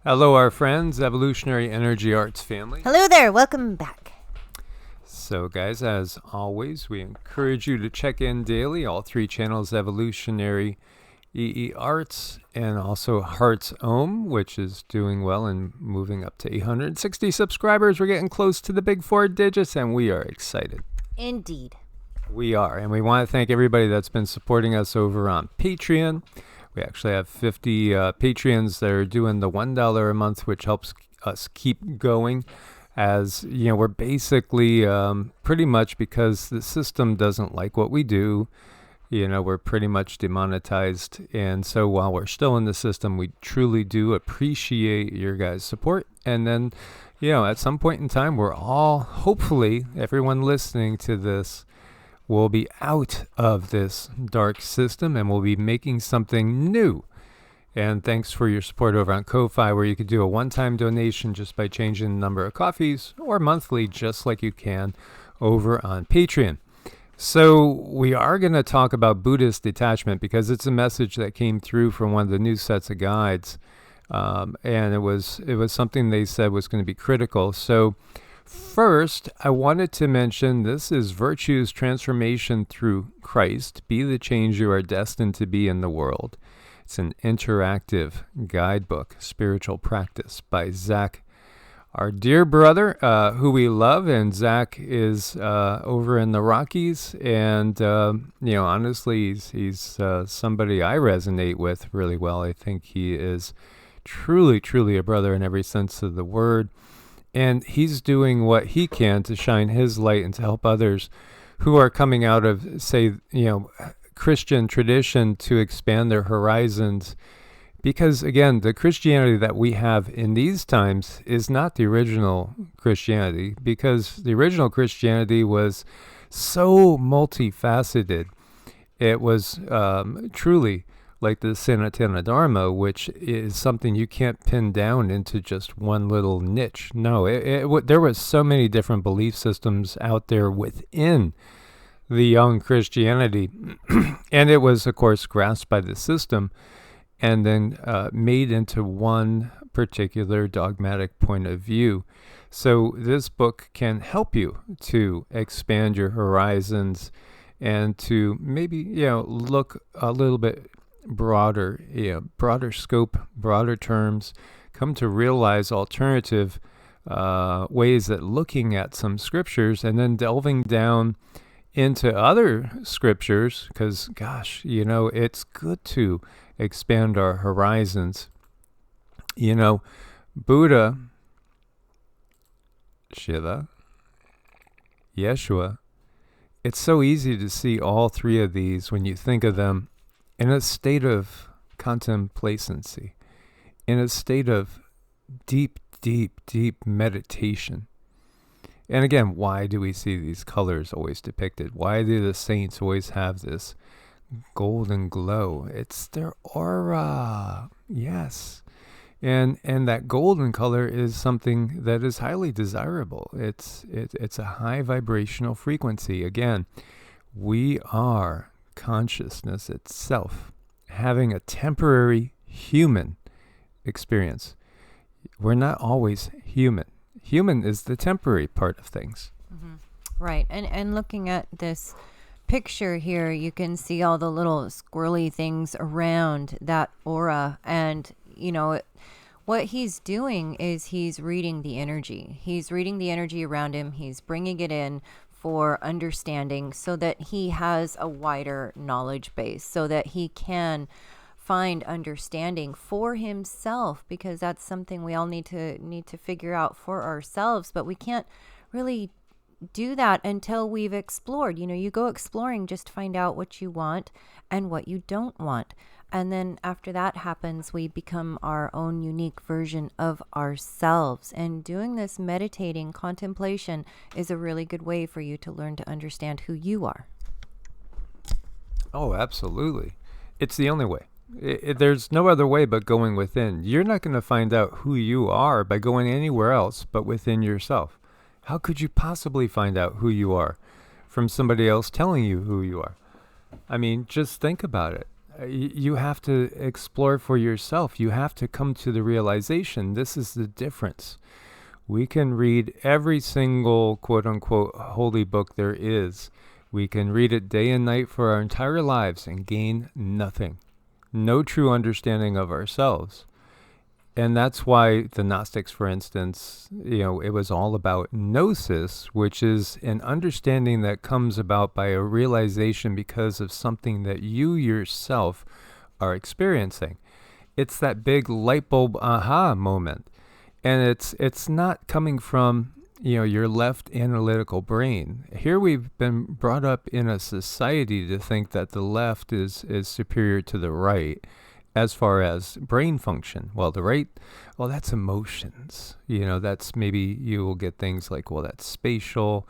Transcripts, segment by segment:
Hello, our friends, Evolutionary Energy Arts family. Hello there, welcome back. So, guys, as always, we encourage you to check in daily. All three channels, Evolutionary, EEARTS, and also Heart's Ohm, which is doing well and moving up to 860 subscribers. We're getting close to the big 4 digits, and we are excited. Indeed. We are, and we want to thank everybody that's been supporting us over on Patreon. We actually have 50 Patreons that are doing the $1 a month, which helps us keep going. As you know, we're basically pretty much, because the system doesn't like what we do, you know, we're pretty much demonetized. And so while we're still in the system, we truly do appreciate your guys' support. And then, you know, at some point in time, we're all, hopefully, everyone listening to this will be out of this dark system and we'll be making something new. And thanks for your support over on Ko-Fi, where you could do a one-time donation just by changing the number of coffees, or monthly, just like you can over on Patreon. So we are going to talk about Buddhist detachment because it's a message that came through from one of the new sets of guides. And it was something they said was going to be critical. So first, I wanted to mention this is Virtue's Transformation Through Christ. Be the change you are destined to be in the world. It's an interactive guidebook, spiritual practice by Zach, our dear brother, who we love. And Zach is over in the Rockies. And, you know, honestly, he's somebody I resonate with really well. I think he is truly, truly a brother in every sense of the word. And he's doing what he can to shine his light and to help others who are coming out of, say, you know, Christian tradition to expand their horizons. Because, again, the Christianity that we have in these times is not the original Christianity, because the original Christianity was so multifaceted. It was truly like the Sanatana Dharma, which is something you can't pin down into just one little niche. No, there was so many different belief systems out there within the young Christianity. And it was, of course, grasped by the system and then made into one particular dogmatic point of view. So this book can help you to expand your horizons and to maybe, you know, look a little bit broader, broader scope, broader terms, come to realize alternative ways at looking at some scriptures, and then delving down into other scriptures, because, gosh, you know, it's good to expand our horizons. You know, Buddha, Shiva, Yeshua, it's so easy to see all three of these when you think of them in a state of contemplacency, in a state of deep, deep, deep meditation. And again, why do we see these colors always depicted? Why do the saints always have this golden glow? It's their aura. Yes. And that golden color is something that is highly desirable. It's a high vibrational frequency. Again, we are consciousness itself, having a temporary human experience. We're not always human. Human is the temporary part of things. Mm-hmm. Right. And looking at this picture here, you can see all the little squirrely things around that aura. And, you know, what he's doing is he's reading the energy. He's reading the energy around him. He's bringing it in for understanding so that he has a wider knowledge base, so that he can find understanding for himself, because that's something we all need to figure out for ourselves. But we can't really do that until we've explored. You know, you go exploring just to find out what you want and what you don't want. And then after that happens, we become our own unique version of ourselves. And doing this meditating contemplation is a really good way for you to learn to understand who you are. Oh, absolutely. It's the only way. There's no other way but going within. You're not going to find out who you are by going anywhere else but within yourself. How could you possibly find out who you are from somebody else telling you who you are? I mean, just think about it. You have to explore for yourself. You have to come to the realization this is the difference. We can read every single quote-unquote holy book there is. We can read it day and night for our entire lives and gain nothing. No true understanding of ourselves. And that's why the Gnostics, for instance, it was all about gnosis, which is an understanding that comes about by a realization because of something that you yourself are experiencing. It's that big light bulb aha moment. And it's not coming from, your left analytical brain. Here we've been brought up in a society to think that the left is superior to the right as far as brain function. Well, the right, that's emotions. That's maybe you will get things like, that's spatial,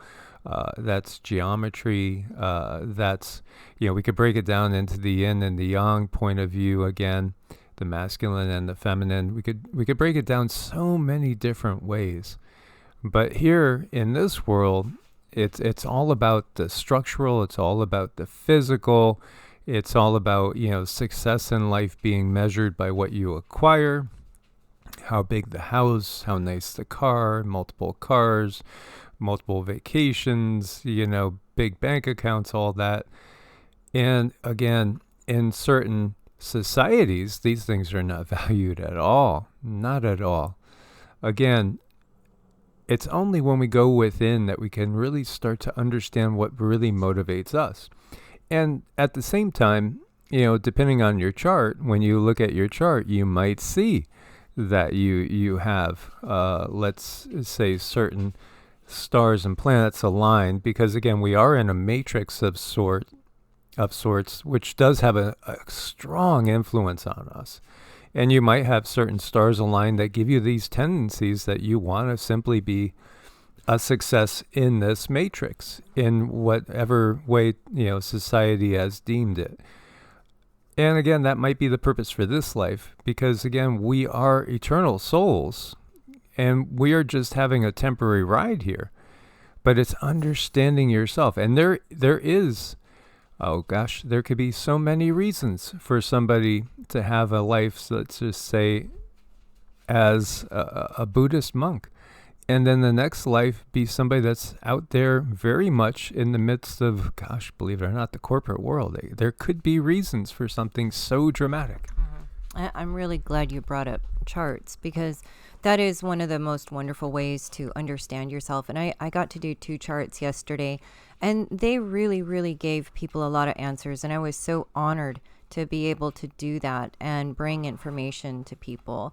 that's geometry, that's, we could break it down into the yin and the yang point of view again, the masculine and the feminine. We could break it down so many different ways. But here in this world, it's all about the structural, it's all about the physical. It's all about, success in life being measured by what you acquire, how big the house, how nice the car, multiple cars, multiple vacations, big bank accounts, all that. And again, in certain societies, these things are not valued at all. Not at all. Again, it's only when we go within that we can really start to understand what really motivates us. And at the same time, depending on your chart, when you look at your chart, you might see that you have, let's say, certain stars and planets aligned, because again, we are in a matrix of sorts, which does have a strong influence on us. And you might have certain stars aligned that give you these tendencies that you want to simply be a success in this matrix, in whatever way, society has deemed it. And again, that might be the purpose for this life, because again, we are eternal souls, and we are just having a temporary ride here. But it's understanding yourself. And there is, there could be so many reasons for somebody to have a life, let's just say, as a Buddhist monk. And then the next life be somebody that's out there very much in the midst of, believe it or not, the corporate world. There could be reasons for something so dramatic. Mm-hmm. I'm really glad you brought up charts, because that is one of the most wonderful ways to understand yourself. And I got to do 2 charts yesterday, and they really, really gave people a lot of answers. And I was so honored to be able to do that and bring information to people.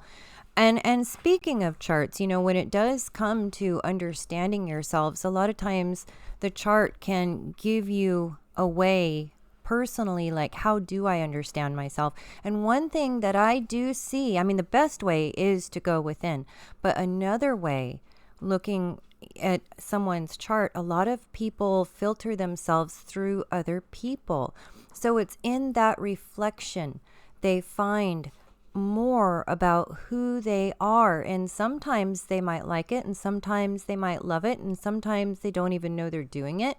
And speaking of charts, when it does come to understanding yourselves, a lot of times the chart can give you a way personally, like, how do I understand myself? And one thing that I do see, the best way is to go within, but another way, looking at someone's chart, a lot of people filter themselves through other people. So it's in that reflection they find more about who they are, and sometimes they might like it, and sometimes they might love it, and sometimes they don't even know they're doing it.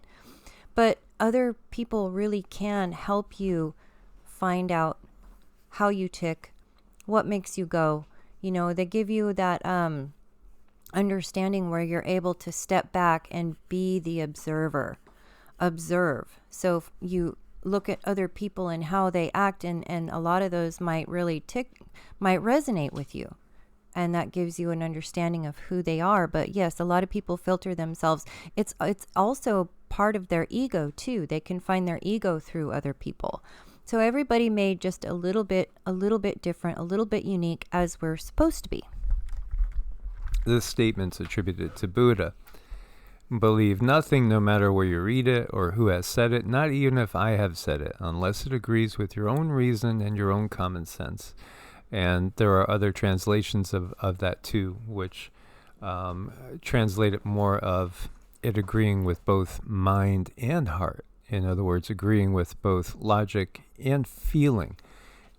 But other people really can help you find out how you tick, what makes you go. They give you that understanding where you're able to step back and be the observer. Observe. So if you look at other people and how they act, and a lot of those might resonate with you, and that gives you an understanding of who they are. But yes, a lot of people filter themselves. It's also part of their ego too. They can find their ego through other people. So everybody made just a little bit different, a little bit unique, as we're supposed to be. This statement's attributed to Buddha. Believe nothing, no matter where you read it or who has said it, not even if I have said it, unless it agrees with your own reason and your own common sense. And there are other translations of that too, which translate it more of it agreeing with both mind and heart. In other words, agreeing with both logic and feeling.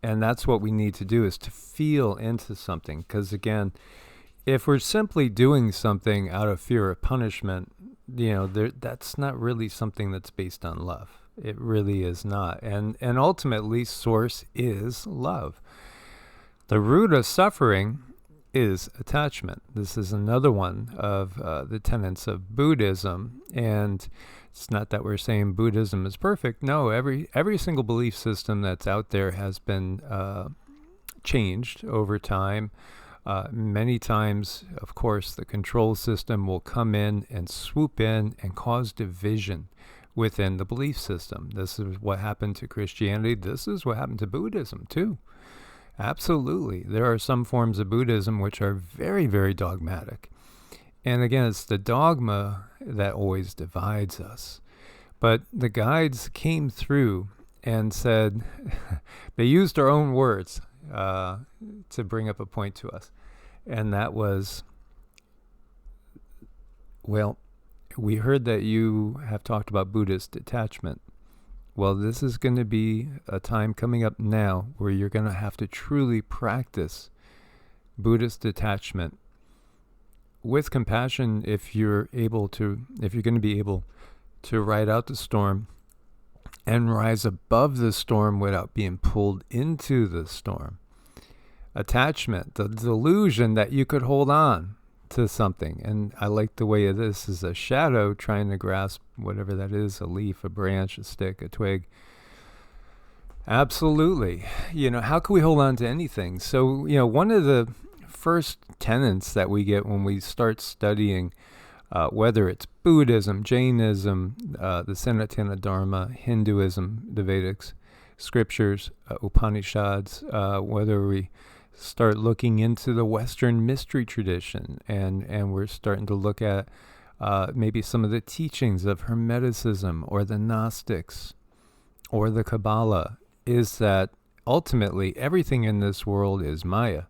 And that's what we need to do, is to feel into something. Because again, if we're simply doing something out of fear of punishment, that's not really something that's based on love. It really is not. And ultimately, source is love. The root of suffering is attachment. This is another one of the tenets of Buddhism. And it's not that we're saying Buddhism is perfect. No, every single belief system that's out there has been changed over time. Many times, of course, the control system will come in and swoop in and cause division within the belief system. This is what happened to Christianity. This is what happened to Buddhism, too. Absolutely. There are some forms of Buddhism which are very, very dogmatic. And again, it's the dogma that always divides us. But the guides came through and said, they used their own words to bring up a point to us. And that was, well, we heard that you have talked about Buddhist detachment. Well, this is going to be a time coming up now where you're going to have to truly practice Buddhist detachment with compassion if you're going to be able to ride out the storm and rise above the storm without being pulled into the storm. Attachment, the delusion that you could hold on to something. And I like the way this is a shadow trying to grasp whatever that is, a leaf, a branch, a stick, a twig. Absolutely. How can we hold on to anything? So, one of the first tenets that we get when we start studying whether it's Buddhism, Jainism, the Sanatana Dharma, Hinduism, the Vedic scriptures, Upanishads, whether we start looking into the Western mystery tradition, and we're starting to look at maybe some of the teachings of Hermeticism or the Gnostics or the Kabbalah, is that ultimately everything in this world is Maya.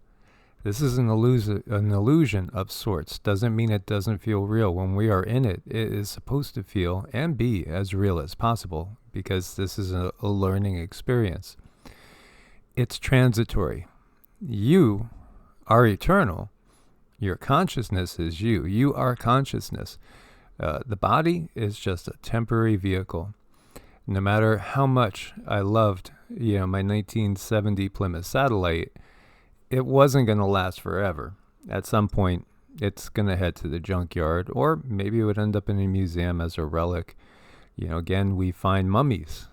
This is an illusion of sorts. Doesn't mean it doesn't feel real. When we are in it, it is supposed to feel and be as real as possible, because this is a learning experience. It's transitory. You are eternal. Your consciousness is you. You are consciousness. The body is just a temporary vehicle. No matter how much I loved, my 1970 Plymouth Satellite, it wasn't going to last forever. At some point, it's going to head to the junkyard, or maybe it would end up in a museum as a relic. Again, we find mummies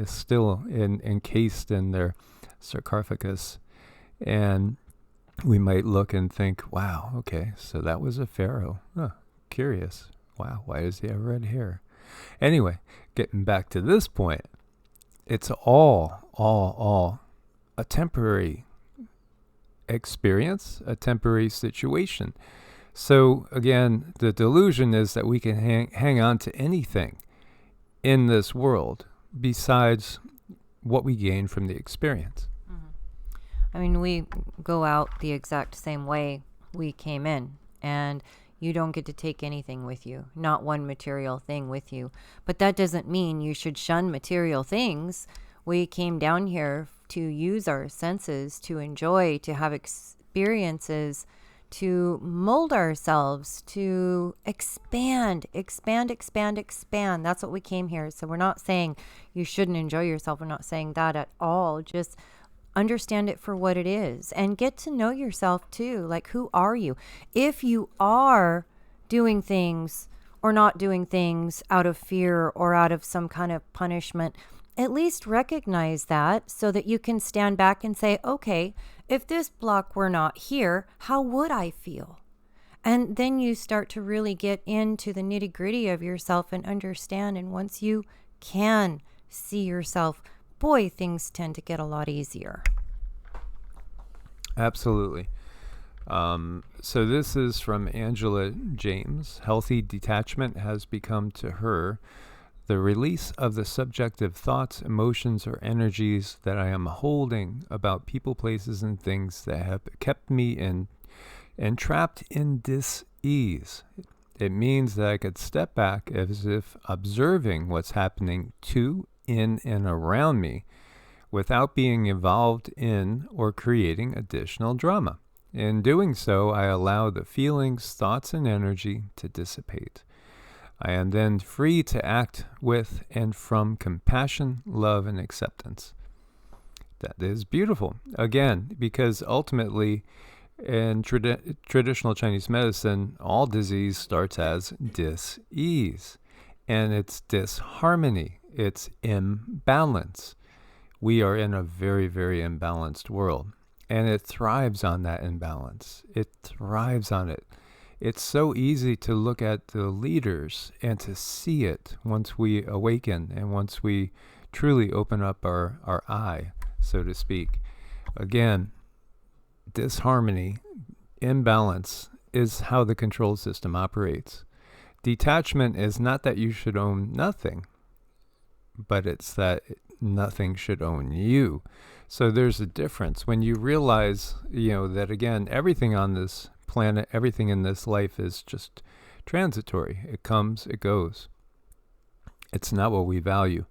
still encased in their sarcophagus. And we might look and think, wow, okay, so that was a pharaoh. Huh, curious. Wow, why does he have red hair? Anyway, getting back to this point, it's all a temporary experience, a temporary situation. So again, the delusion is that we can hang on to anything in this world besides what we gain from the experience. I mean, we go out the exact same way we came in, and you don't get to take anything with you, not one material thing with you. But that doesn't mean you should shun material things. We came down here to use our senses, to enjoy, to have experiences, to mold ourselves, to expand. That's what we came here. So we're not saying you shouldn't enjoy yourself. We're not saying that at all. Just understand it for what it is and get to know yourself too. Like, who are you? If you are doing things or not doing things out of fear or out of some kind of punishment, at least recognize that so that you can stand back and say, okay, if this block were not here, how would I feel? And then you start to really get into the nitty gritty of yourself and understand. And once you can see yourself, boy, things tend to get a lot easier. Absolutely. So this is from Angela James. Healthy detachment has become to her the release of the subjective thoughts, emotions, or energies that I am holding about people, places, and things that have kept me entrapped in dis-ease. It means that I could step back as if observing what's happening to, in, and around me without being involved in or creating additional drama. In doing so, I allow the feelings, thoughts, and energy to dissipate. I am then free to act with and from compassion, love, and acceptance. That is beautiful. Again, because ultimately, in traditional Chinese medicine, all disease starts as dis-ease. And it's disharmony. It's imbalance. We are in a very, very imbalanced world. And it thrives on that imbalance. It thrives on it. It's so easy to look at the leaders and to see it once we awaken and once we truly open up our eye, so to speak. Again, disharmony, imbalance is how the control system operates. Detachment is not that you should own nothing, but it's that nothing should own you. So there's a difference when you realize, that again, everything on this planet, everything in this life is just transitory. It comes, it goes. It's not what we value.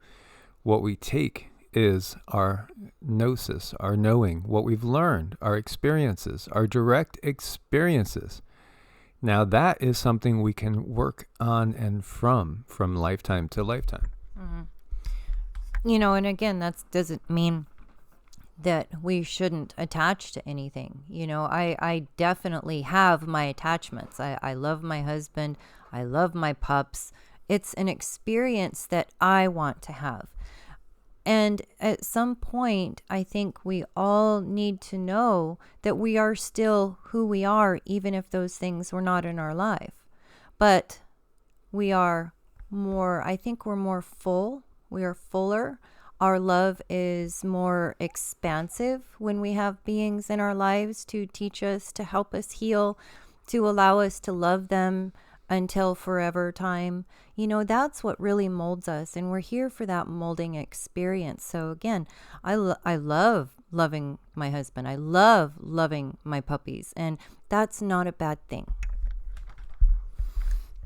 What we take is our gnosis, our knowing, what we've learned, our experiences, our direct experiences. Now that is something we can work on and from lifetime to lifetime. Mm-hmm. And again, that doesn't mean that we shouldn't attach to anything. I definitely have my attachments. I love my husband. I love my pups. It's an experience that I want to have. And at some point, I think we all need to know that we are still who we are, even if those things were not in our life. But we are more, I think we're more full. We are fuller. Our love is more expansive when we have beings in our lives to teach us, to help us heal, to allow us to love them until forever time. That's what really molds us, and we're here for that molding experience. So again, I love loving my husband. I love loving my puppies, and that's not a bad thing.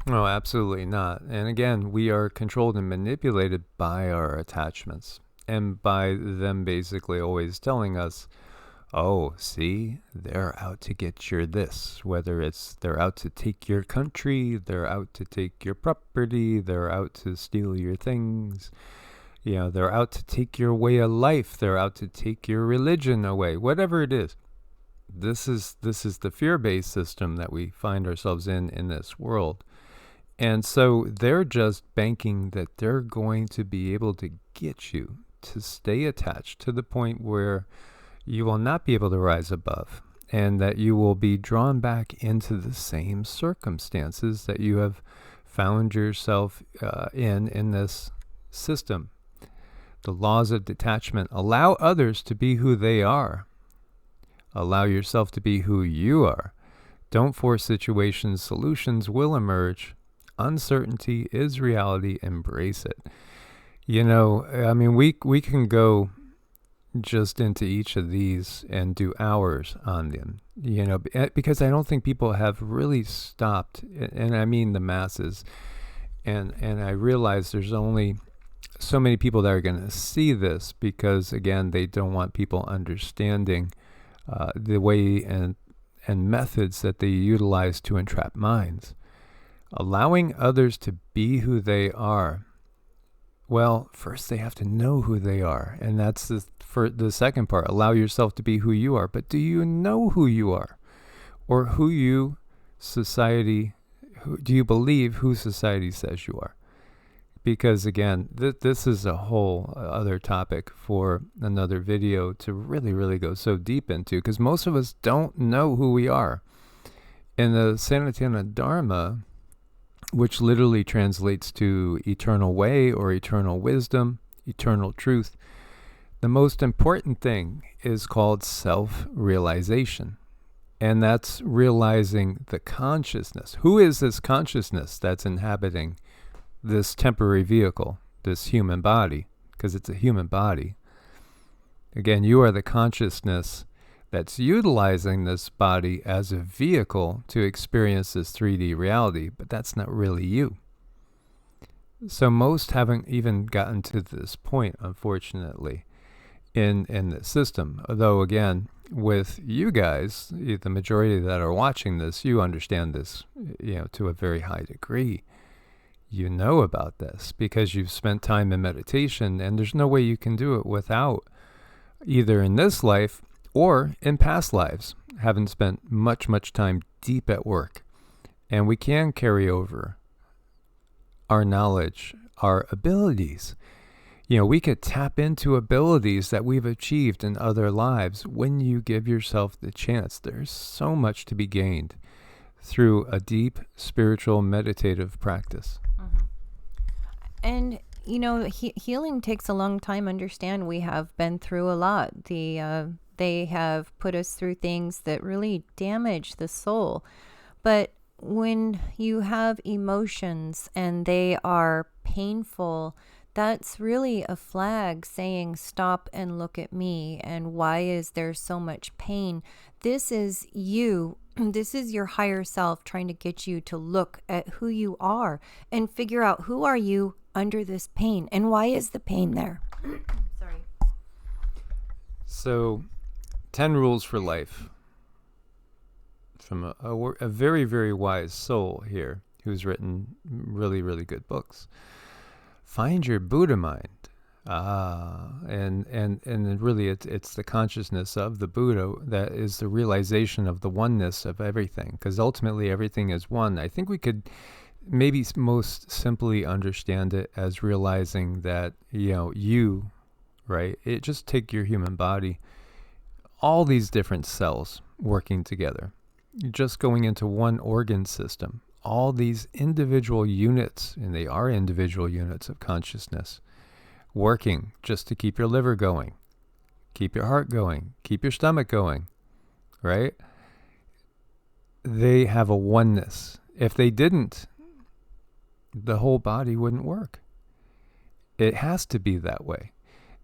No, absolutely not. And again, we are controlled and manipulated by our attachments, and by them basically always telling us, oh, see, they're out to get your this, whether it's they're out to take your country, they're out to take your property, they're out to steal your things, they're out to take your way of life, they're out to take your religion away, whatever it is. This is the fear-based system that we find ourselves in this world. And so they're just banking that they're going to be able to get you to stay attached to the point where you will not be able to rise above, and that you will be drawn back into the same circumstances that you have found yourself in this system. The laws of detachment allow others to be who they are. Allow yourself to be who you are. Don't force situations. Solutions will emerge. Uncertainty is reality. Embrace it. We can go just into each of these and do hours on them, because I don't think people have really stopped, and I mean the masses, and I realize there's only so many people that are going to see this, because again, they don't want people understanding the way and methods that they utilize to entrap minds. Allowing others to be who they are. Well, first they have to know who they are, and that's for the second part. Allow yourself to be who you are, but do you know who you are, or do you believe who society says you are? Because again, this is a whole other topic for another video to really, really go so deep into, because most of us don't know who we are. In the Sanatana Dharma, which literally translates to eternal way or eternal wisdom, eternal truth, the most important thing is called self-realization. And that's realizing the consciousness. Who is this consciousness that's inhabiting this temporary vehicle, this human body? Because it's a human body. Again, you are the consciousness that's utilizing this body as a vehicle to experience this 3D reality, but that's not really you. So most haven't even gotten to this point, unfortunately, in the system. Although again, with you guys, the majority that are watching this, you understand this, to a very high degree. you know about this because you've spent time in meditation, and there's no way you can do it without, either in this life or in past lives, having spent much, much time deep at work. And we can carry over our knowledge, our abilities. We could tap into abilities that we've achieved in other lives when you give yourself the chance. There's so much to be gained through a deep spiritual meditative practice. Mm-hmm. And, healing takes a long time. Understand, we have been through a lot. They have put us through things that really damage the soul. But when you have emotions and they are painful, that's really a flag saying, stop and look at me. And why is there so much pain? This is you. This is your higher self trying to get you to look at who you are and figure out, who are you under this pain and why is the pain there? Sorry. So, 10 rules for life from a very, very wise soul here who's written really, really good books. Find your Buddha mind. And really it's the consciousness of the Buddha that is the realization of the oneness of everything, because ultimately everything is one. I think we could maybe most simply understand it as realizing that, you, right? Just take your human body, all these different cells working together, just going into one organ system, all these individual units, and they are individual units of consciousness, working just to keep your liver going, keep your heart going, keep your stomach going, right? They have a oneness. If they didn't, the whole body wouldn't work. It has to be that way.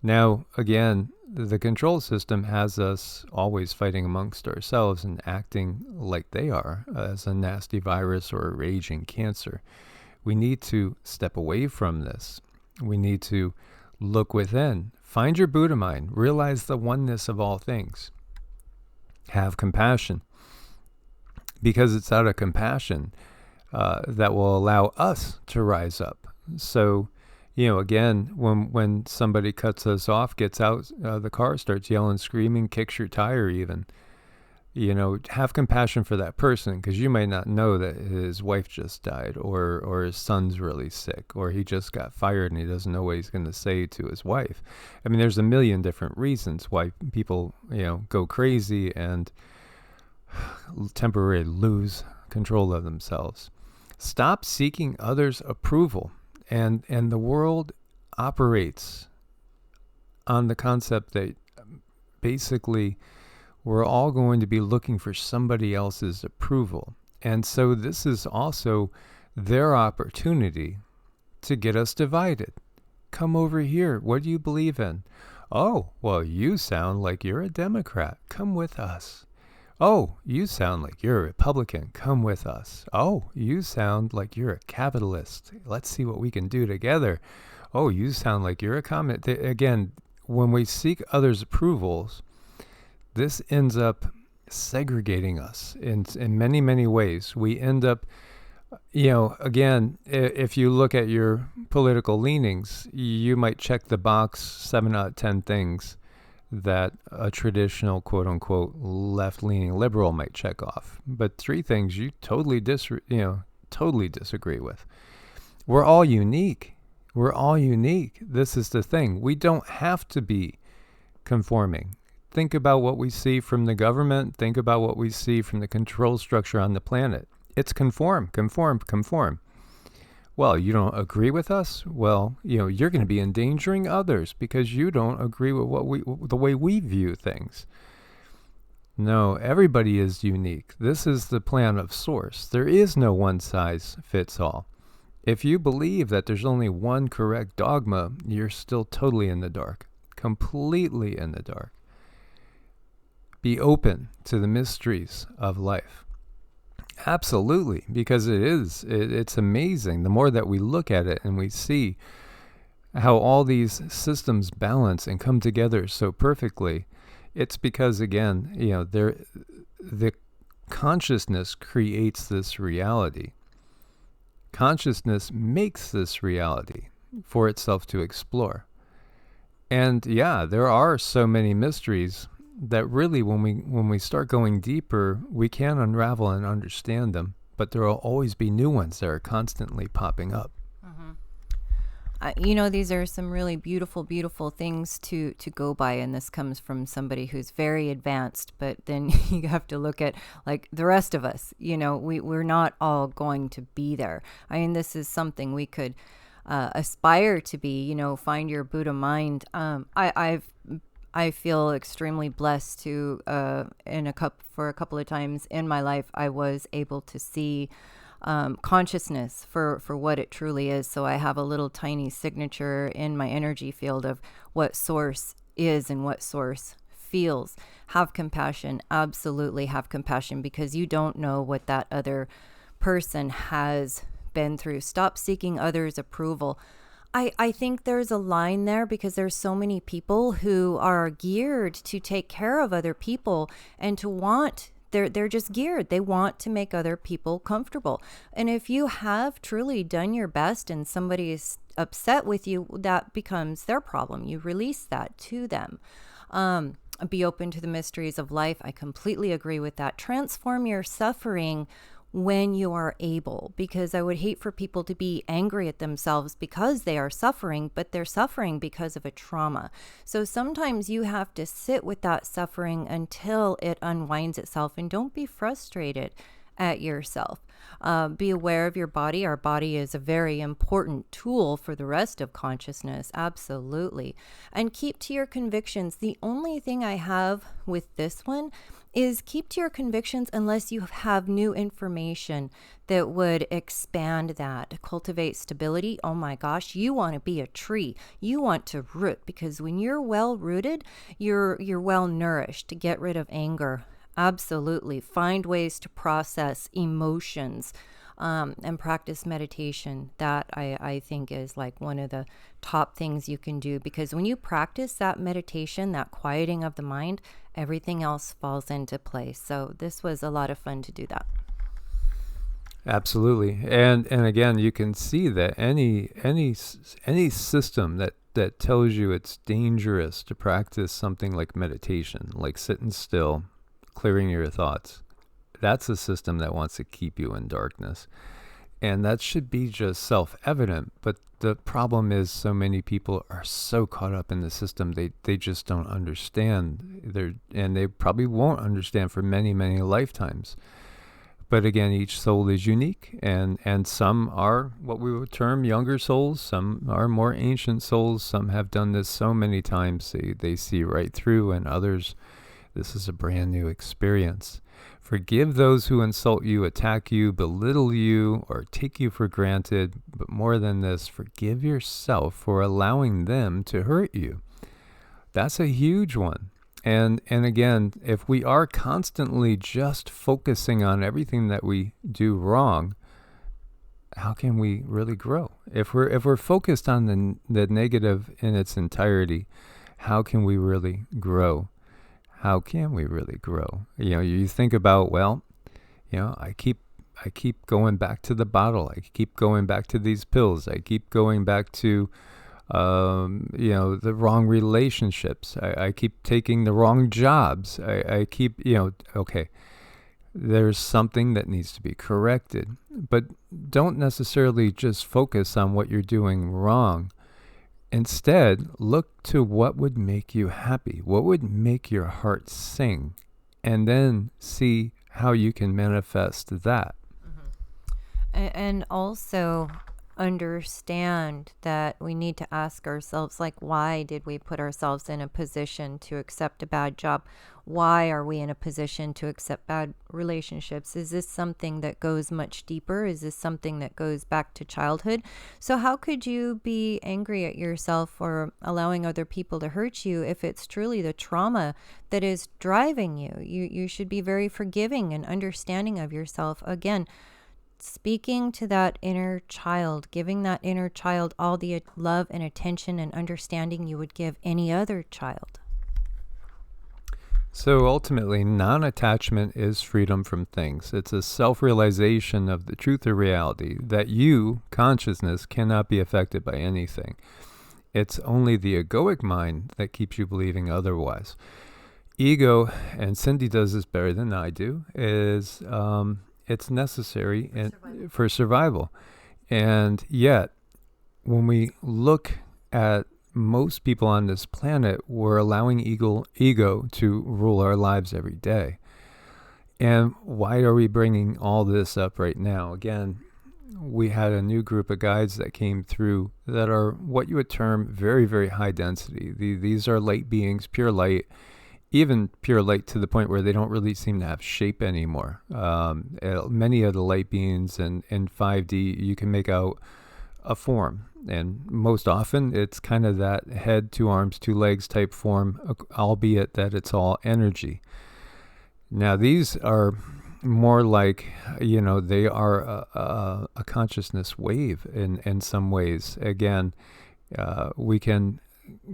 Now, again, the control system has us always fighting amongst ourselves and acting like they are as a nasty virus or a raging cancer. We need to step away from this. We need to look within. Find your Buddha mind. Realize the oneness of all things. Have compassion. Because it's out of compassion that will allow us to rise up. So, again, when somebody cuts us off, gets out the car, starts yelling, screaming, kicks your tire even, have compassion for that person, because you might not know that his wife just died, or his son's really sick, or he just got fired and he doesn't know what he's going to say to his wife. I mean, there's a million different reasons why people, go crazy and temporarily lose control of themselves. Stop seeking others' approval. And the world operates on the concept that basically we're all going to be looking for somebody else's approval. And so this is also their opportunity to get us divided. Come over here. What do you believe in? Oh, well, you sound like you're a Democrat. Come with us. Oh, you sound like you're a Republican. Come with us. Oh, you sound like you're a capitalist. Let's see what we can do together. Oh, you sound like you're a communist. Again, when we seek others' approvals, this ends up segregating us in many, many ways. We end up, again, if you look at your political leanings, you might check the box 7 out of 10 things that a traditional quote-unquote left-leaning liberal might check off. But 3 things you totally disagree with. We're all unique. We're all unique. This is the thing. We don't have to be conforming. Think about what we see from the government. Think about what we see from the control structure on the planet. It's conform. Well, you don't agree with us? Well, you're going to be endangering others because you don't agree with the way we view things. No, everybody is unique. This is the plan of Source. There is no one size fits all. If you believe that there's only one correct dogma, you're still totally in the dark, completely in the dark. Be open to the mysteries of life. Absolutely, because it's amazing. The more that we look at it and we see how all these systems balance and come together so perfectly, it's because, again, the consciousness creates this reality. Consciousness makes this reality for itself to explore. And yeah, there are so many mysteries that really, when we start going deeper, we can unravel and understand them. But there will always be new ones that are constantly popping up. These are some really beautiful, beautiful things to go by. And this comes from somebody who's very advanced. But then you have to look at like the rest of us. We're not all going to be there. I mean, this is something we could aspire to be, find your Buddha mind. I feel extremely blessed to, for a couple of times in my life, I was able to see consciousness for what it truly is. So I have a little tiny signature in my energy field of what source is and what source feels. Have compassion, absolutely have compassion, because you don't know what that other person has been through. Stop seeking others' approval. I think there's a line there, because there's so many people who are geared to take care of other people and to want, they're just geared. They want to make other people comfortable. And if you have truly done your best and somebody is upset with you, that becomes their problem. You release that to them. Be open to the mysteries of life. I completely agree with that. Transform your suffering when you are able, because I would hate for people to be angry at themselves because they are suffering, but they're suffering because of a trauma. So sometimes you have to sit with that suffering until it unwinds itself, and don't be frustrated at yourself. Be aware of your body. Our body is a very important tool for the rest of consciousness. Absolutely. And keep to your convictions. The only thing I have with this one is keep to your convictions unless you have new information that would expand that, cultivate stability. Oh my gosh, you want to be a tree. You want to root, because when you're well rooted, you're well nourished. To get rid of anger. Absolutely. Find ways to process emotions, and practice meditation. That I think is like one of the top things you can do, because when you practice that meditation, that quieting of the mind, everything else falls into place. So this was a lot of fun to do that. Absolutely. And again, you can see that any system that tells you it's dangerous to practice something like meditation, like sitting still, clearing your thoughts, that's a system that wants to keep you in darkness. And that should be just self-evident. But the problem is so many people are so caught up in the system, they just don't understand. And they probably won't understand for many, many lifetimes. But again, each soul is unique, and some are what we would term younger souls, some are more ancient souls, some have done this so many times they see right through, and others, this is a brand new experience. Forgive those who insult you, attack you, belittle you, or take you for granted. But more than this, forgive yourself for allowing them to hurt you. That's a huge one. And again, if we are constantly just focusing on everything that we do wrong, how can we really grow? If we're focused on the negative in its entirety, how can we really grow? How can we really grow? You think about, I keep going back to the bottle. I keep going back to these pills. I keep going back to, the wrong relationships. I keep taking the wrong jobs. I keep, okay, there's something that needs to be corrected. But don't necessarily just focus on what you're doing wrong. Instead, look to what would make you happy, what would make your heart sing, and then see how you can manifest that. And also understand that we need to ask ourselves, like, why did we put ourselves in a position to accept a bad job? Why are we in a position to accept bad relationships? Is this something that goes much deeper? Is this something that goes back to childhood? So how could you be angry at yourself for allowing other people to hurt you if it's truly the trauma that is driving you? You should be very forgiving and understanding of yourself. Again, speaking to that inner child, giving that inner child all the love and attention and understanding you would give any other child. So ultimately, non-attachment is freedom from things. It's a self-realization of the truth of reality that you, consciousness, cannot be affected by anything. It's only the egoic mind that keeps you believing otherwise. Ego, and Cindy does this better than I do, is it's necessary for survival. And yet, when we look at most people on this planet, we're allowing ego to rule our lives every day. And why are we bringing all this up right now? Again, we had a new group of guides that came through that are what you would term very, very high density. These are light beings, pure light, even pure light to the point where they don't really seem to have shape anymore. Many of the light beings in 5D, you can make out a form. And most often it's kind of that head, 2 arms, 2 legs type form, albeit that it's all energy. Now these are more like, they are a consciousness wave in some ways. Again, we can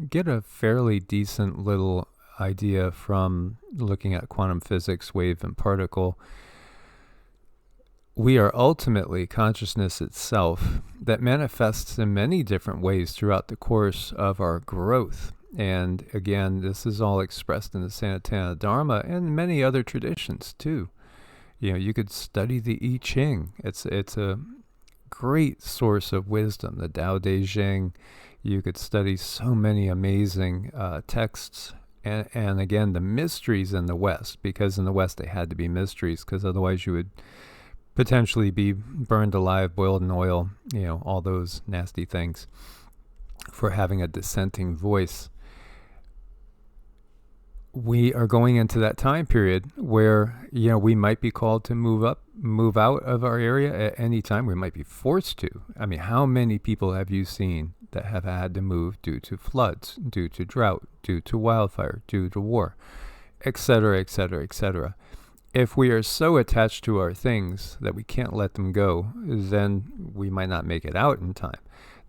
get a fairly decent little idea from looking at quantum physics, wave and particle. We are ultimately consciousness itself that manifests in many different ways throughout the course of our growth. And again, this is all expressed in the Sanatana Dharma and many other traditions too. You could study the I Ching. It's a great source of wisdom. The Tao Te Ching. You could study so many amazing texts. And again, the mysteries in the West, because in the West they had to be mysteries, because otherwise you would potentially be burned alive, boiled in oil, all those nasty things for having a dissenting voice. We are going into that time period where, we might be called to move out of our area at any time. We might be forced to. I mean, how many people have you seen that have had to move due to floods, due to drought, due to wildfire, due to war, etc., etc., etc.? If we are so attached to our things that we can't let them go, then we might not make it out in time.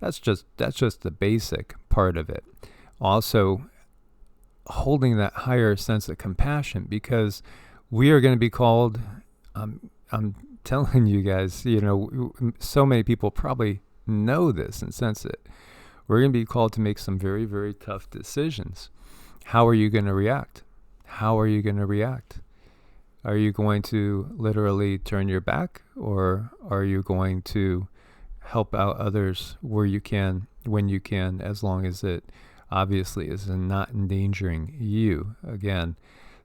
That's just the basic part of it. Also, holding that higher sense of compassion, because we are going to be called, I'm telling you guys, so many people probably know this and sense it. We're going to be called to make some very, very tough decisions. How are you going to react? How are you going to react? Are you going to literally turn your back, or are you going to help out others where you can, when you can, as long as it obviously is not endangering you? Again,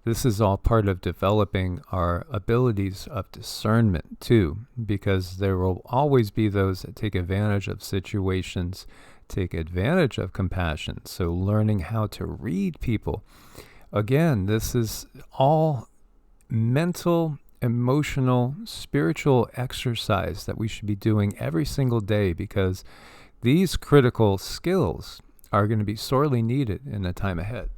this is all part of developing our abilities of discernment too, because there will always be those that take advantage of situations, take advantage of compassion. So learning how to read people. Again, this is all mental, emotional, spiritual exercise that we should be doing every single day, because these critical skills are going to be sorely needed in the time ahead.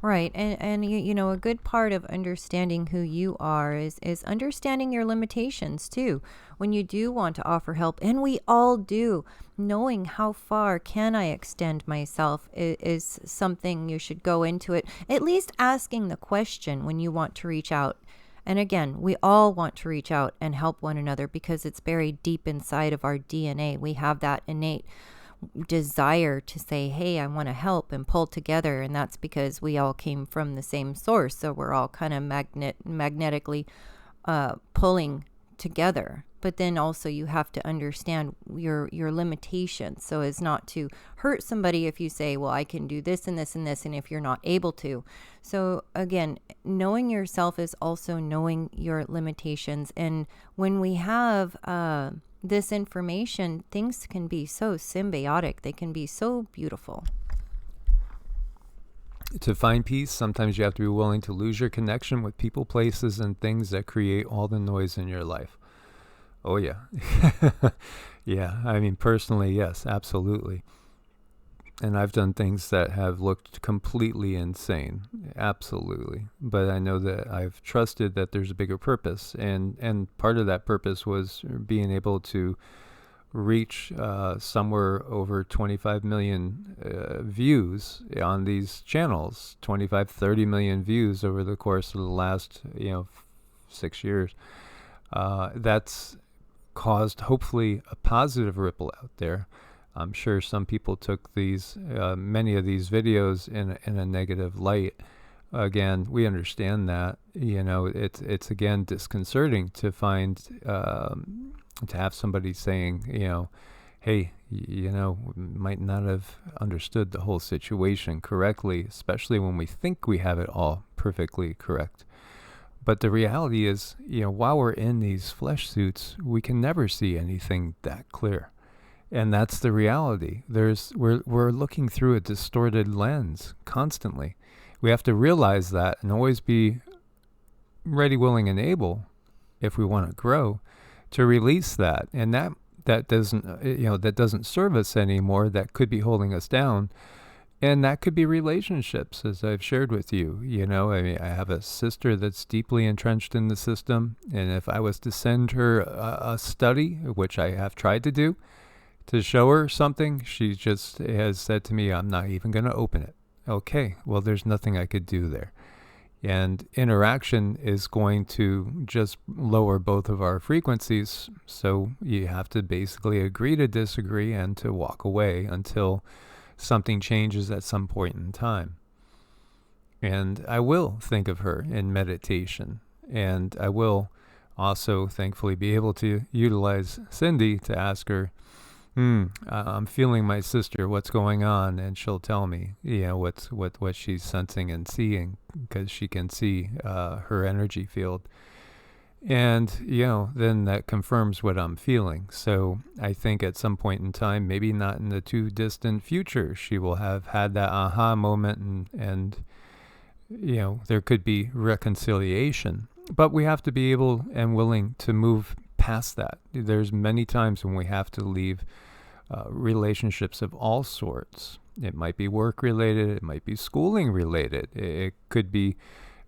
Right. And a good part of understanding who you are is understanding your limitations too. When you do want to offer help, and we all do, knowing how far can I extend myself is something you should go into it. At least asking the question when you want to reach out. And again, we all want to reach out and help one another because it's buried deep inside of our DNA. We have that innate desire to say, hey, I want to help and pull together. And that's because we all came from the same source. So we're all kind of magnetically pulling together. But then also you have to understand your limitations so as not to hurt somebody if you say, well, I can do this and this and this, and if you're not able to. So again, knowing yourself is also knowing your limitations. And when we have this information, things can be so symbiotic. They can be so beautiful. To find peace, sometimes you have to be willing to lose your connection with people, places, and things that create all the noise in your life. Oh, yeah. Yeah, I mean, personally, yes, absolutely. And I've done things that have looked completely insane, absolutely. But I know that I've trusted that there's a bigger purpose. And part of that purpose was being able to reach somewhere over 25 million views on these channels, 25, 30 million views over the course of the last, 6 years. That's caused hopefully a positive ripple out there. I'm sure some people took many of these videos in a negative light. Again, we understand that. It's again disconcerting to find to have somebody saying, hey, might not have understood the whole situation correctly, especially when we think we have it all perfectly correct. But the reality is, while we're in these flesh suits, we can never see anything that clear. And that's the reality. We're looking through a distorted lens constantly. We have to realize that and always be ready, willing, and able, if we want to grow, to release that. And that doesn't serve us anymore. That could be holding us down. And that could be relationships, as I've shared with you. I have a sister that's deeply entrenched in the system. And if I was to send her a study, which I have tried to do, to show her something, she just has said to me, I'm not even going to open it. Okay, well, there's nothing I could do there. And interaction is going to just lower both of our frequencies. So you have to basically agree to disagree and to walk away until something changes at some point in time. And I will think of her in meditation. And I will also, thankfully, be able to utilize Cindy to ask her, I'm feeling my sister, what's going on? And she'll tell me, what she's sensing and seeing, because she can see her energy field. And, then that confirms what I'm feeling. So I think at some point in time, maybe not in the too distant future, she will have had that aha moment and there could be reconciliation. But we have to be able and willing to move past that. There's many times when we have to leave relationships of all sorts. It might be work related, it might be schooling related, it could be,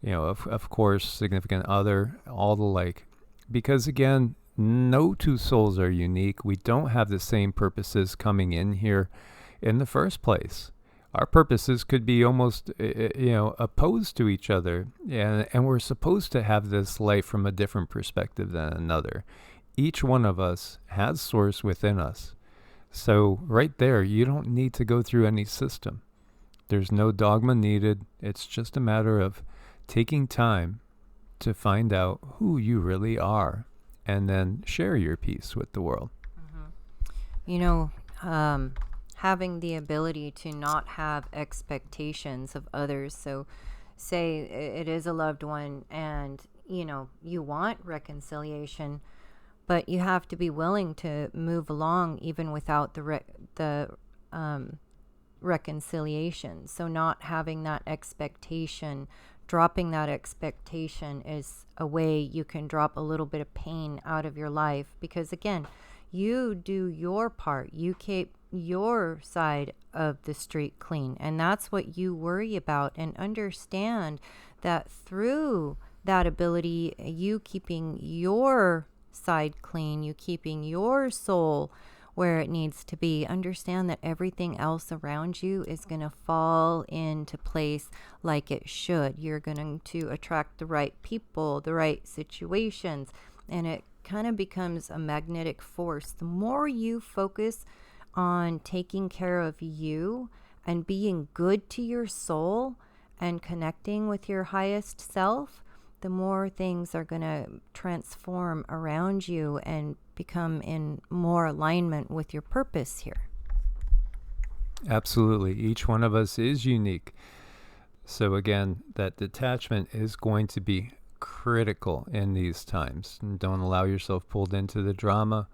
of course, significant other, all the like. Because again, no two souls are unique. We don't have the same purposes coming in here in the first place. Our purposes could be almost, opposed to each other. And we're supposed to have this life from a different perspective than another. Each one of us has source within us. So right there, you don't need to go through any system. There's no dogma needed. It's just a matter of taking time to find out who you really are and then share your piece with the world. Having the ability to not have expectations of others. So say it is a loved one and, you want reconciliation, but you have to be willing to move along even without the reconciliation. So not having that expectation, dropping that expectation is a way you can drop a little bit of pain out of your life. Because again, you do your part. You keep your side of the street clean. And that's what you worry about. And understand that through that ability, you keeping your side clean, you keeping your soul where it needs to be, understand that everything else around you is going to fall into place like it should. You're going to attract the right people, the right situations, and it kind of becomes a magnetic force. The more you focus on taking care of you and being good to your soul and connecting with your highest self, the more things are going to transform around you and become in more alignment with your purpose here. Absolutely. Each one of us is unique. So again, that detachment is going to be critical in these times. And don't allow yourself pulled into the drama.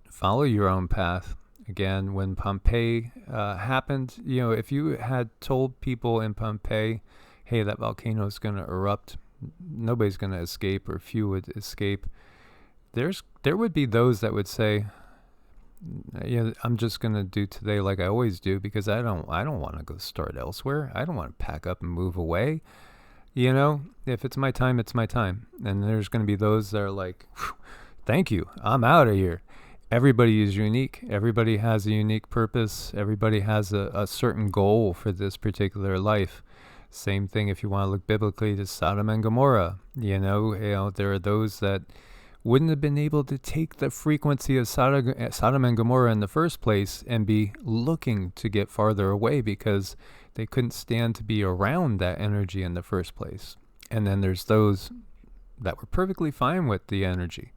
Follow your own path. Again, when Pompeii happened, if you had told people in Pompeii, hey, that volcano is going to erupt, nobody's going to escape, or few would escape, there would be those that would say, I'm just going to do today like I always do, because I don't want to go start elsewhere. I don't want to pack up and move away. If it's my time, it's my time. And there's going to be those that are like, thank you, I'm out of here. everybody is unique. Everybody has a unique purpose. Everybody has a certain goal for this particular life. Same thing if you want to look biblically to Sodom and Gomorrah. There are those that wouldn't have been able to take the frequency of Sodom and Gomorrah in the first place and be looking to get farther away because they couldn't stand to be around that energy in the first place. And then there's those that were perfectly fine with the energy.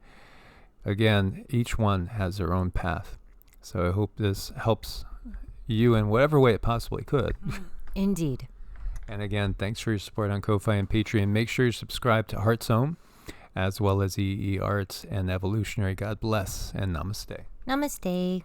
Again, each one has their own path. So I hope this helps you in whatever way it possibly could. Indeed. And again, thanks for your support on Ko-Fi and Patreon. Make sure you subscribe to Heart's Home, as well as EEARTS and Evolutionary. God bless and namaste. Namaste.